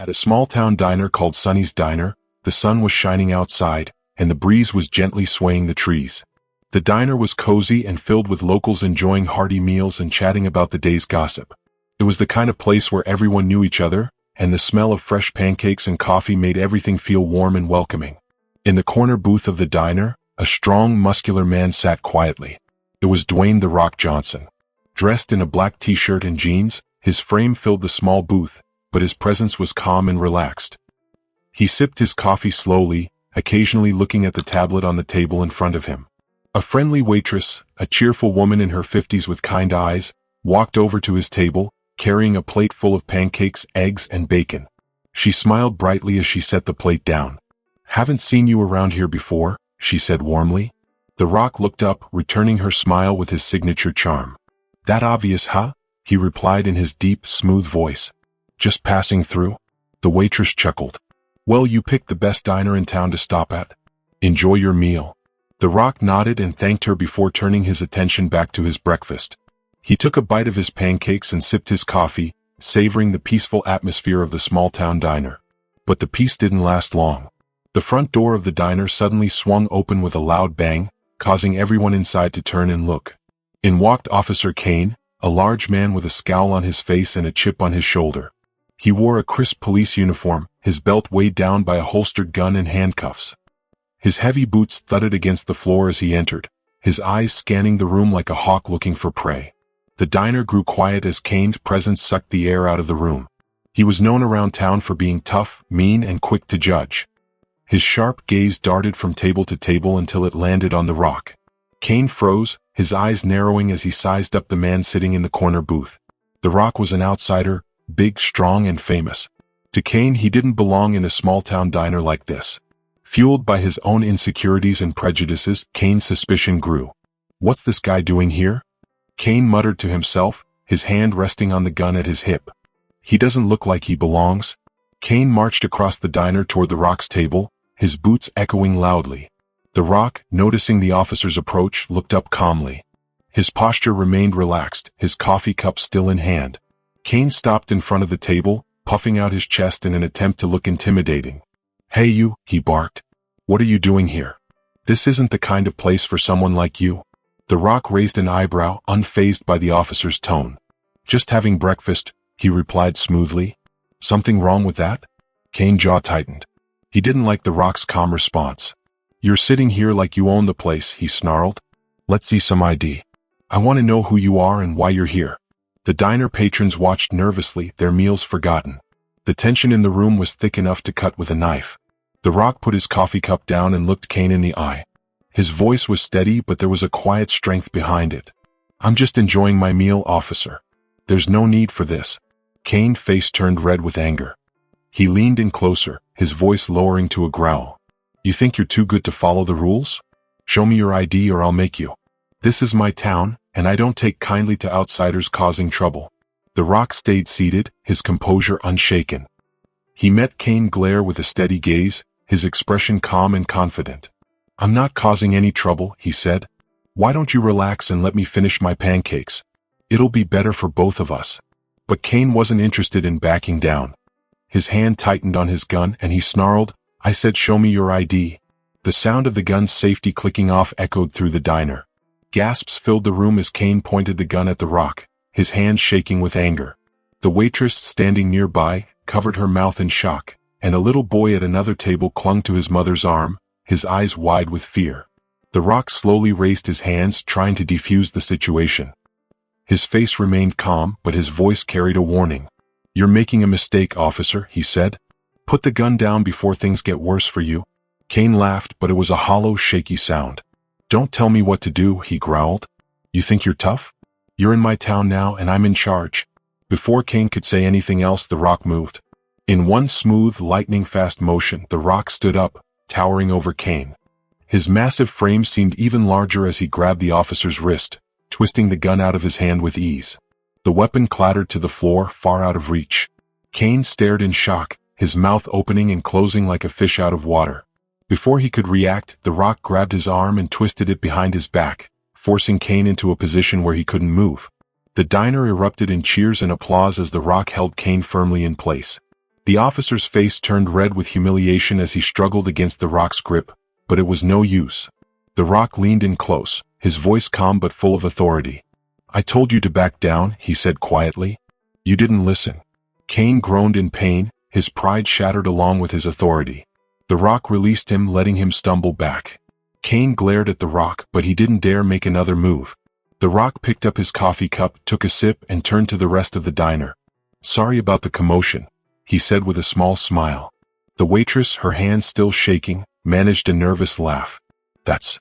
At a small-town diner called Sunny's Diner, the sun was shining outside, and the breeze was gently swaying the trees. The diner was cozy and filled with locals enjoying hearty meals and chatting about the day's gossip. It was the kind of place where everyone knew each other, and the smell of fresh pancakes and coffee made everything feel warm and welcoming. In the corner booth of the diner, a strong, muscular man sat quietly. It was Dwayne "The Rock" Johnson. Dressed in a black t-shirt and jeans, his frame filled the small booth, but his presence was calm and relaxed. He sipped his coffee slowly, occasionally looking at the tablet on the table in front of him. A friendly waitress, a cheerful woman in her 50s with kind eyes, walked over to his table, carrying a plate full of pancakes, eggs, and bacon. She smiled brightly as she set the plate down. "Haven't seen you around here before," she said warmly. The Rock looked up, returning her smile with his signature charm. "That obvious, huh?" he replied in his deep, smooth voice. "Just passing through?" The waitress chuckled. "Well, you picked the best diner in town to stop at. Enjoy your meal." The Rock nodded and thanked her before turning his attention back to his breakfast. He took a bite of his pancakes and sipped his coffee, savoring the peaceful atmosphere of the small-town diner. But the peace didn't last long. The front door of the diner suddenly swung open with a loud bang, causing everyone inside to turn and look. In walked Officer Kane, a large man with a scowl on his face and a chip on his shoulder. He wore a crisp police uniform, his belt weighed down by a holstered gun and handcuffs. His heavy boots thudded against the floor as he entered, his eyes scanning the room like a hawk looking for prey. The diner grew quiet as Kane's presence sucked the air out of the room. He was known around town for being tough, mean, and quick to judge. His sharp gaze darted from table to table until it landed on the Rock. Kane froze, his eyes narrowing as he sized up the man sitting in the corner booth. The Rock was an outsider, big, strong, and famous. To Kane, he didn't belong in a small-town diner like this. Fueled by his own insecurities and prejudices, Kane's suspicion grew. "What's this guy doing here?" Kane muttered to himself, his hand resting on the gun at his hip. "He doesn't look like he belongs." Kane marched across the diner toward the Rock's table, his boots echoing loudly. The Rock, noticing the officer's approach, looked up calmly. His posture remained relaxed, his coffee cup still in hand. Kane stopped in front of the table, puffing out his chest in an attempt to look intimidating. "Hey you," he barked. "What are you doing here? This isn't the kind of place for someone like you." The Rock raised an eyebrow, unfazed by the officer's tone. "Just having breakfast," he replied smoothly. "Something wrong with that?" Kane's jaw tightened. He didn't like the Rock's calm response. "You're sitting here like you own the place," he snarled. "Let's see some ID. I want to know who you are and why you're here." The diner patrons watched nervously, their meals forgotten. The tension in the room was thick enough to cut with a knife. The Rock put his coffee cup down and looked Kane in the eye. His voice was steady, but there was a quiet strength behind it. "I'm just enjoying my meal, officer. There's no need for this." Kane's face turned red with anger. He leaned in closer, his voice lowering to a growl. "You think you're too good to follow the rules? Show me your ID or I'll make you. This is my town, and I don't take kindly to outsiders causing trouble." The Rock stayed seated, his composure unshaken. He met Kane's glare with a steady gaze, his expression calm and confident. "I'm not causing any trouble," he said. "Why don't you relax and let me finish my pancakes? It'll be better for both of us." But Kane wasn't interested in backing down. His hand tightened on his gun and he snarled, "I said show me your ID." The sound of the gun's safety clicking off echoed through the diner. Gasps filled the room as Kane pointed the gun at the Rock, his hand shaking with anger. The waitress standing nearby covered her mouth in shock, and a little boy at another table clung to his mother's arm, his eyes wide with fear. The Rock slowly raised his hands, trying to defuse the situation. His face remained calm, but his voice carried a warning. "You're making a mistake, officer," he said. "Put the gun down before things get worse for you." Kane laughed, but it was a hollow, shaky sound. "Don't tell me what to do," he growled. "You think you're tough? You're in my town now, and I'm in charge." Before Kane could say anything else, the Rock moved. In one smooth, lightning-fast motion, the Rock stood up, towering over Kane. His massive frame seemed even larger as he grabbed the officer's wrist, twisting the gun out of his hand with ease. The weapon clattered to the floor, far out of reach. Kane stared in shock, his mouth opening and closing like a fish out of water. Before he could react, the Rock grabbed his arm and twisted it behind his back, forcing Kane into a position where he couldn't move. The diner erupted in cheers and applause as the Rock held Kane firmly in place. The officer's face turned red with humiliation as he struggled against the Rock's grip, but it was no use. The Rock leaned in close, his voice calm but full of authority. "I told you to back down," he said quietly. "You didn't listen." Kane groaned in pain, his pride shattered along with his authority. The Rock released him, letting him stumble back. Kane glared at the Rock, but he didn't dare make another move. The Rock picked up his coffee cup, took a sip, and turned to the rest of the diner. "Sorry about the commotion," he said with a small smile. The waitress, her hands still shaking, managed a nervous laugh. That's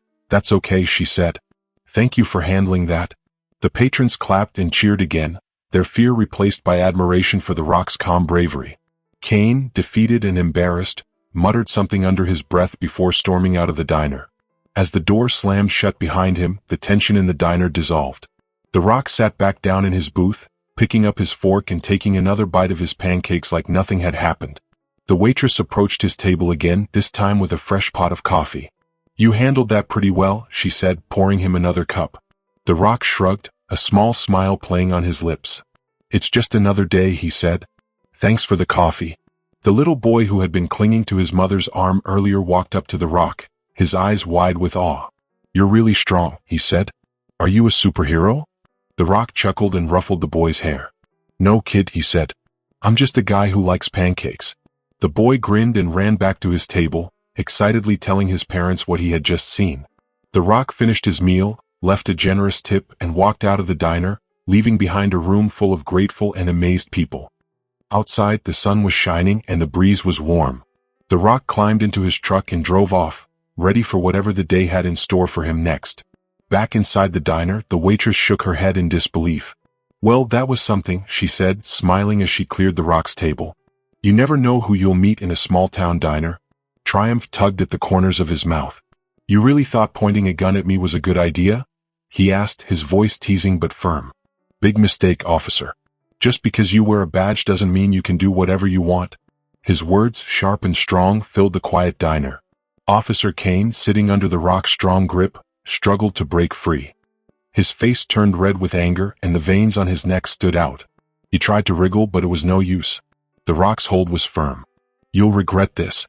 okay," she said. "Thank you for handling that." The patrons clapped and cheered again, their fear replaced by admiration for the Rock's calm bravery. Kane, defeated and embarrassed, muttered something under his breath before storming out of the diner. As the door slammed shut behind him, the tension in the diner dissolved. The Rock sat back down in his booth, picking up his fork and taking another bite of his pancakes like nothing had happened. The waitress approached his table again, this time with a fresh pot of coffee. "You handled that pretty well," she said, pouring him another cup. The Rock shrugged, a small smile playing on his lips. "It's just another day," he said. "Thanks for the coffee." The little boy who had been clinging to his mother's arm earlier walked up to the Rock, his eyes wide with awe. "You're really strong," he said. "Are you a superhero?" The Rock chuckled and ruffled the boy's hair. "No, kid," he said. "I'm just a guy who likes pancakes." The boy grinned and ran back to his table, excitedly telling his parents what he had just seen. The Rock finished his meal, left a generous tip, and walked out of the diner, leaving behind a room full of grateful and amazed people. Outside, the sun was shining and the breeze was warm. The Rock climbed into his truck and drove off, ready for whatever the day had in store for him next. Back inside the diner, the waitress shook her head in disbelief. "Well, that was something," she said, smiling as she cleared the Rock's table. "You never know who you'll meet in a small-town diner." Triumph tugged at the corners of his mouth. "You really thought pointing a gun at me was a good idea?" he asked, his voice teasing but firm. "Big mistake, officer. Just because you wear a badge doesn't mean you can do whatever you want." His words, sharp and strong, filled the quiet diner. Officer Kane, sitting under the Rock's strong grip, struggled to break free. His face turned red with anger and the veins on his neck stood out. He tried to wriggle, but it was no use. The Rock's hold was firm. "You'll regret this,"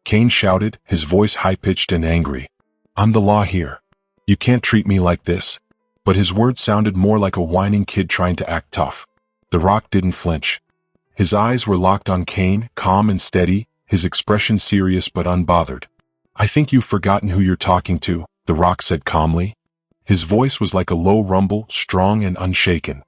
Kane shouted, his voice high-pitched and angry. "I'm the law here. You can't treat me like this." But his words sounded more like a whining kid trying to act tough. The Rock didn't flinch. His eyes were locked on Kane, calm and steady, his expression serious but unbothered. "I think you've forgotten who you're talking to," The Rock said calmly. His voice was like a low rumble, strong and unshaken.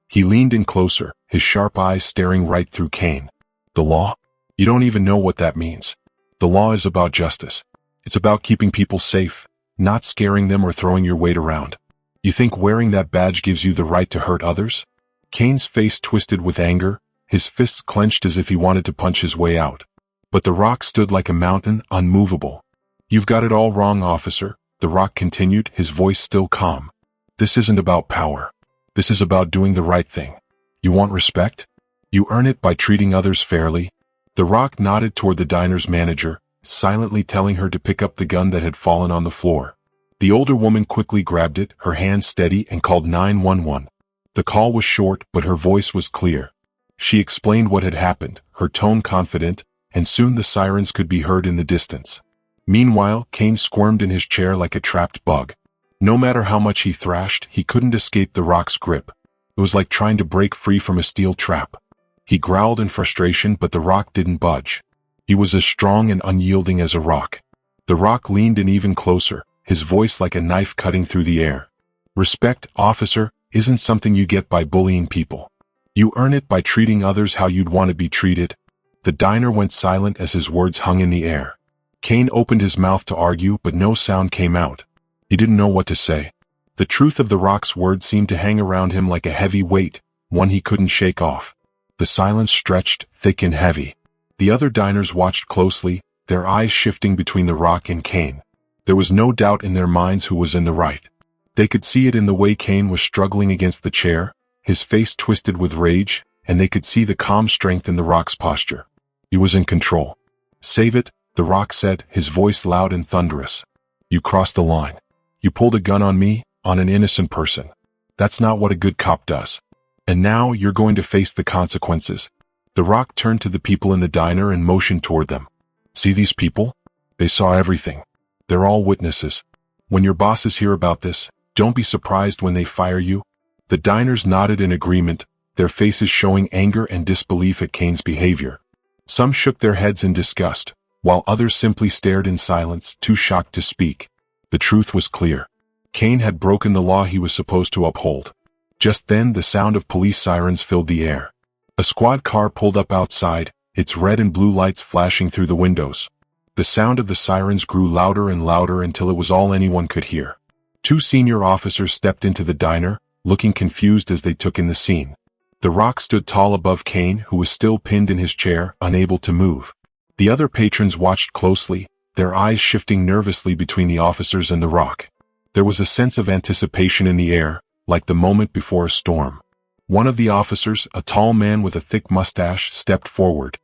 He leaned in closer, his sharp eyes staring right through Kane. "The law? You don't even know what that means. The law is about justice. It's about keeping people safe, not scaring them or throwing your weight around. You think wearing that badge gives you the right to hurt others?" Kane's face twisted with anger, his fists clenched as if he wanted to punch his way out. But The Rock stood like a mountain, unmovable. "You've got it all wrong, officer," The Rock continued, his voice still calm. "This isn't about power. This is about doing the right thing. You want respect? You earn it by treating others fairly." The Rock nodded toward the diner's manager, silently telling her to pick up the gun that had fallen on the floor. The older woman quickly grabbed it, her hands steady, and called 911. The call was short, but her voice was clear. She explained what had happened, her tone confident, and soon the sirens could be heard in the distance. Meanwhile, Kane squirmed in his chair like a trapped bug. No matter how much he thrashed, he couldn't escape the Rock's grip. It was like trying to break free from a steel trap. He growled in frustration, but the Rock didn't budge. He was as strong and unyielding as a rock. The Rock leaned in even closer, his voice like a knife cutting through the air. "Respect, officer, isn't something you get by bullying people. You earn it by treating others how you'd want to be treated." The diner went silent as his words hung in the air. Kane opened his mouth to argue, but no sound came out. He didn't know what to say. The truth of the Rock's words seemed to hang around him like a heavy weight, one he couldn't shake off. The silence stretched, thick and heavy. The other diners watched closely, their eyes shifting between the Rock and Kane. There was no doubt in their minds who was in the right. They could see it in the way Kane was struggling against the chair, his face twisted with rage, and they could see the calm strength in the Rock's posture. He was in control. "Save it," The Rock said, his voice loud and thunderous. "You crossed the line. You pulled a gun on me, on an innocent person. That's not what a good cop does. And now you're going to face the consequences." The Rock turned to the people in the diner and motioned toward them. See these people? They saw everything. They're all witnesses. When your bosses hear about this, don't be surprised when they fire you. The diners nodded in agreement, their faces showing anger and disbelief at Kane's behavior. Some shook their heads in disgust, while others simply stared in silence, too shocked to speak. The truth was clear. Kane had broken the law he was supposed to uphold. Just then, the sound of police sirens filled the air. A squad car pulled up outside, its red and blue lights flashing through the windows. The sound of the sirens grew louder and louder until it was all anyone could hear. 2 senior officers stepped into the diner, looking confused as they took in the scene. The Rock stood tall above Kane, who was still pinned in his chair, unable to move. The other patrons watched closely, their eyes shifting nervously between the officers and the Rock. There was a sense of anticipation in the air, like the moment before a storm. One of the officers, a tall man with a thick mustache, stepped forward.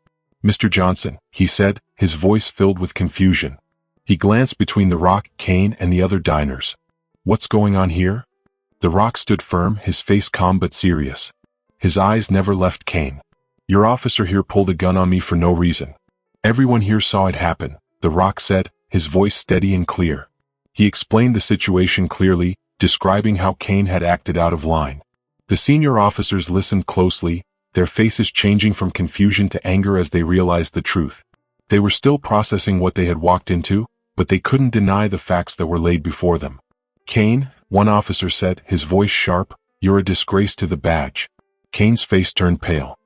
"Mr. Johnson," he said, his voice filled with confusion. He glanced between the Rock, Kane, and the other diners. "What's going on here?" The Rock stood firm, his face calm but serious. His eyes never left Kane. "Your officer here pulled a gun on me for no reason. Everyone here saw it happen," The Rock said, his voice steady and clear. He explained the situation clearly, describing how Kane had acted out of line. The senior officers listened closely, their faces changing from confusion to anger as they realized the truth. They were still processing what they had walked into, but they couldn't deny the facts that were laid before them. "Kane," one officer said, his voice sharp, "you're a disgrace to the badge." Kane's face turned pale.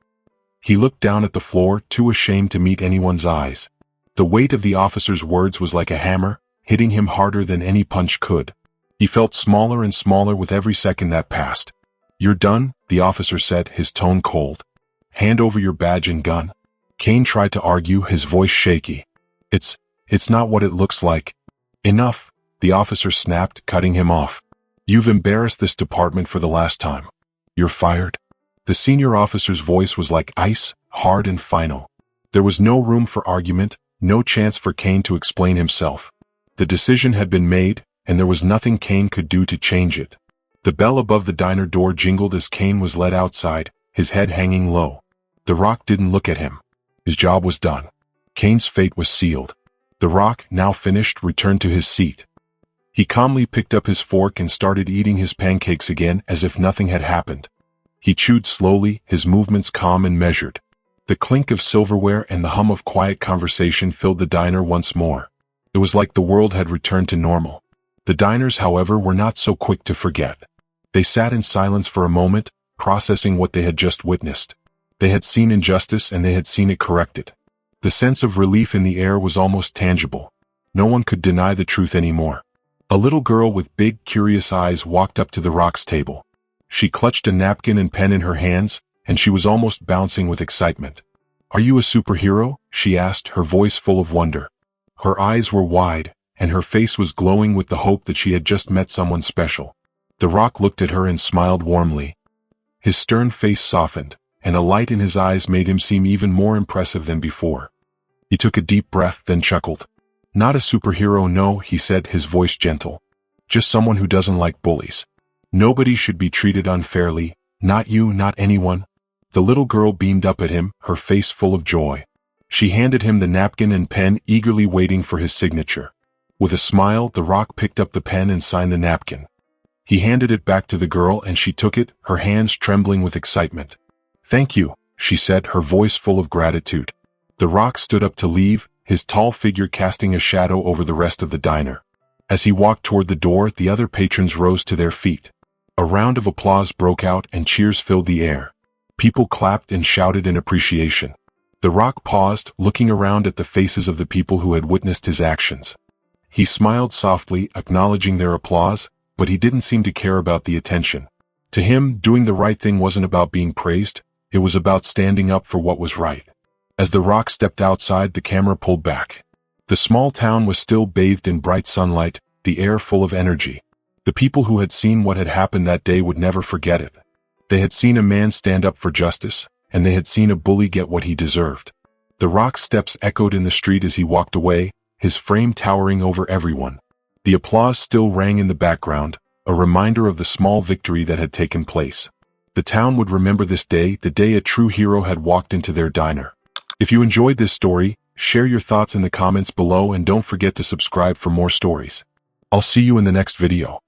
He looked down at the floor, too ashamed to meet anyone's eyes. The weight of the officer's words was like a hammer, hitting him harder than any punch could. He felt smaller and smaller with every second that passed. "You're done," the officer said, his tone cold. "Hand over your badge and gun." Kane tried to argue, his voice shaky. It's not what it looks like." "Enough," the officer snapped, cutting him off. "You've embarrassed this department for the last time. You're fired." The senior officer's voice was like ice, hard and final. There was no room for argument, no chance for Kane to explain himself. The decision had been made, and there was nothing Kane could do to change it. The bell above the diner door jingled as Kane was led outside, his head hanging low. The Rock didn't look at him. His job was done. Kane's fate was sealed. The Rock, now finished, returned to his seat. He calmly picked up his fork and started eating his pancakes again as if nothing had happened. He chewed slowly, his movements calm and measured. The clink of silverware and the hum of quiet conversation filled the diner once more. It was like the world had returned to normal. The diners, however, were not so quick to forget. They sat in silence for a moment, processing what they had just witnessed. They had seen injustice and they had seen it corrected. The sense of relief in the air was almost tangible. No one could deny the truth anymore. A little girl with big, curious eyes walked up to the Rock's table. She clutched a napkin and pen in her hands, and she was almost bouncing with excitement. "Are you a superhero?" she asked, her voice full of wonder. Her eyes were wide, and her face was glowing with the hope that she had just met someone special. The Rock looked at her and smiled warmly. His stern face softened, and a light in his eyes made him seem even more impressive than before. He took a deep breath, then chuckled. "Not a superhero, no," he said, his voice gentle. "Just someone who doesn't like bullies. Nobody should be treated unfairly, not you, not anyone." The little girl beamed up at him, her face full of joy. She handed him the napkin and pen, eagerly waiting for his signature. With a smile, the Rock picked up the pen and signed the napkin. He handed it back to the girl and she took it, her hands trembling with excitement. "Thank you," she said, her voice full of gratitude. The Rock stood up to leave, his tall figure casting a shadow over the rest of the diner. As he walked toward the door, the other patrons rose to their feet. A round of applause broke out and cheers filled the air. People clapped and shouted in appreciation. The Rock paused, looking around at the faces of the people who had witnessed his actions. He smiled softly, acknowledging their applause, but he didn't seem to care about the attention. To him, doing the right thing wasn't about being praised, it was about standing up for what was right. As the Rock stepped outside, the camera pulled back. The small town was still bathed in bright sunlight, the air full of energy. The people who had seen what had happened that day would never forget it. They had seen a man stand up for justice, and they had seen a bully get what he deserved. The Rock's steps echoed in the street as he walked away, his frame towering over everyone. The applause still rang in the background, a reminder of the small victory that had taken place. The town would remember this day, the day a true hero had walked into their diner. If you enjoyed this story, share your thoughts in the comments below and don't forget to subscribe for more stories. I'll see you in the next video.